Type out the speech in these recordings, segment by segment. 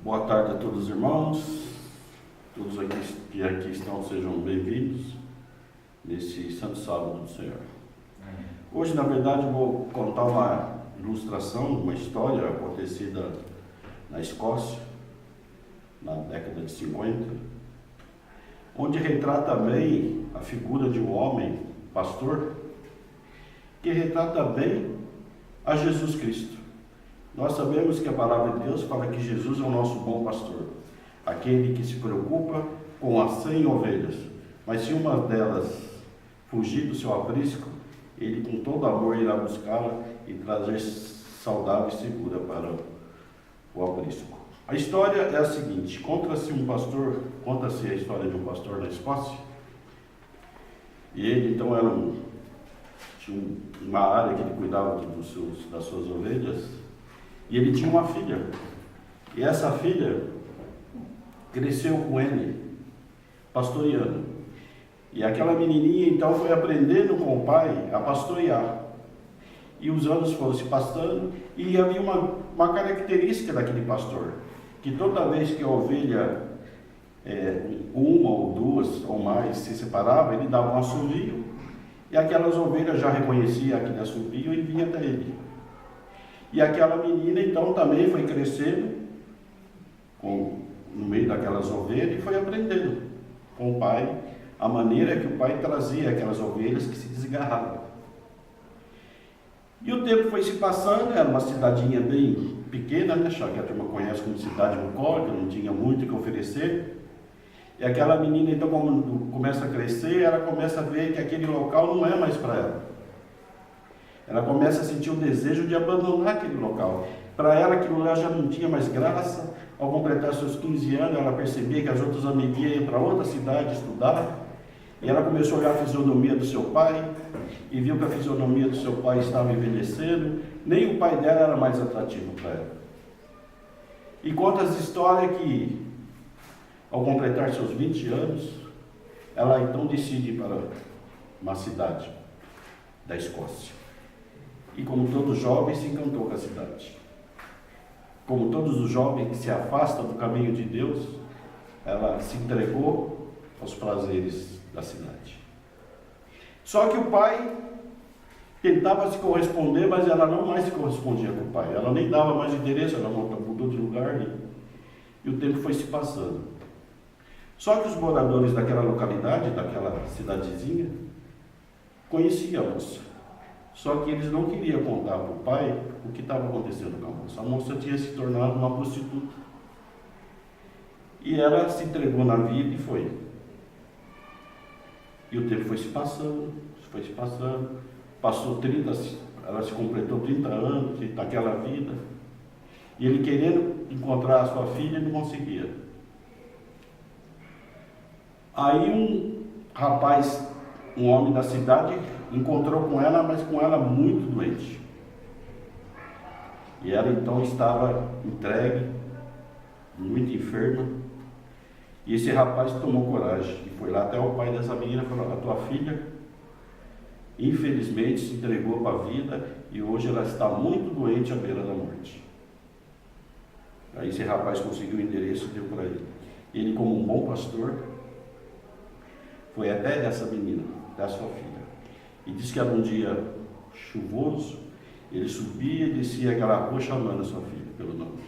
Boa tarde a todos os irmãos, todos que aqui estão, sejam bem-vindos nesse santo sábado do Senhor. Hoje, na verdade, eu vou contar uma ilustração, uma história acontecida na Escócia, na década de 50, onde retrata bem a figura de um homem, pastor, que retrata bem a Jesus Cristo. Nós sabemos que a palavra de Deus fala que Jesus é o nosso bom pastor, aquele que se preocupa com as 100 ovelhas, mas se uma delas fugir do seu aprisco, ele com todo amor irá buscá-la e trazer saudável e segura para o aprisco. A história é a seguinte: conta-se a história de um pastor na Escócia, e ele então tinha uma área que ele cuidava das suas ovelhas. E ele tinha uma filha, e essa filha cresceu com ele, pastoreando. E aquela menininha então foi aprendendo com o pai a pastorear. E os anos foram se passando, e havia uma característica daquele pastor, que toda vez que a ovelha, uma ou duas ou mais, se separava, ele dava um assovio, e aquelas ovelhas já reconheciam aquele assovio e vinha até ele. E aquela menina então também foi crescendo no meio daquelas ovelhas e foi aprendendo com o pai a maneira que o pai trazia aquelas ovelhas que se desgarravam. E o tempo foi se passando, era uma cidadinha bem pequena, né? Que a turma conhece como cidade bucólica, não tinha muito o que oferecer. E aquela menina então, quando começa a crescer, ela começa a ver que aquele local não é mais para ela. Ela começa a sentir o desejo de abandonar aquele local. Para ela, aquilo lá já não tinha mais graça. Ao completar seus 15 anos, ela percebia que as outras amiguinhas iam para outra cidade estudar. E ela começou a olhar a fisionomia do seu pai, e viu que a fisionomia do seu pai estava envelhecendo. Nem o pai dela era mais atrativo para ela. E conta as histórias que, ao completar seus 20 anos, ela então decide ir para uma cidade da Escócia. E como todo jovem, se encantou com a cidade. Como todos os jovens que se afastam do caminho de Deus, ela se entregou aos prazeres da cidade. Só que o pai tentava se corresponder, mas ela não mais se correspondia com o pai. Ela nem dava mais endereço, ela mudou de lugar e o tempo foi se passando. Só que os moradores daquela localidade, daquela cidadezinha, conheciam a moça. Só que eles não queriam contar para o pai o que estava acontecendo com a moça. A moça tinha se tornado uma prostituta. E ela se entregou na vida e foi. E o tempo foi se passando. Passou 30, ela se completou 30 anos naquela vida. E ele querendo encontrar a sua filha, não conseguia. Aí um rapaz, um homem da cidade, encontrou com ela, mas com ela muito doente. E ela então estava entregue, muito enferma. E esse rapaz tomou coragem e foi lá até o pai dessa menina e falou: a tua filha, infelizmente, se entregou para a vida e hoje ela está muito doente à beira da morte. Aí esse rapaz conseguiu o endereço e deu para ele. Ele, como um bom pastor, foi até essa menina, da sua filha. E disse que era um dia chuvoso, ele subia e descia aquela rua chamando a sua filha pelo nome.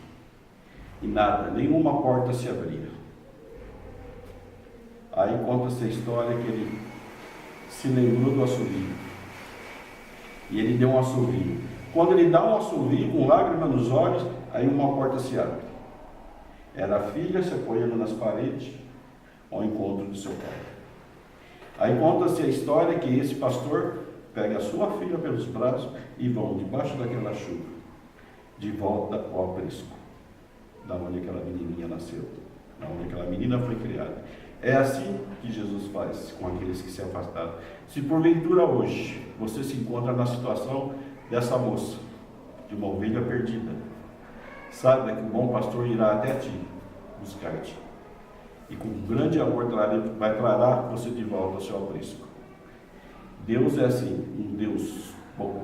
E nada, nenhuma porta se abria. Aí conta-se a história que ele se lembrou do assovio. E ele deu um assovio. Quando ele dá um assovio, com lágrimas nos olhos, aí uma porta se abre. Era a filha se apoiando nas paredes ao encontro do seu pai. Aí conta-se a história que esse pastor pega a sua filha pelos braços e vão debaixo daquela chuva, de volta ao aprisco, da onde aquela menininha nasceu, da onde aquela menina foi criada. É assim que Jesus faz com aqueles que se afastaram. Se porventura hoje você se encontra na situação dessa moça, de uma ovelha perdida, saiba que o bom pastor irá até ti buscar-te. E com grande amor vai trará você de volta ao seu aprisco. Deus é assim,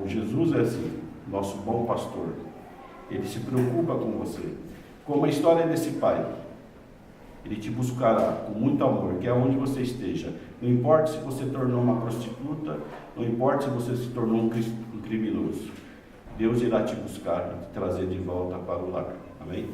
Jesus é assim, nosso bom pastor. Ele se preocupa com você. como a história desse pai. Ele te buscará com muito amor, que é onde você esteja. Não importa se você tornou uma prostituta, não importa se você se tornou um criminoso. Deus irá te buscar e te trazer de volta para o lar. Amém?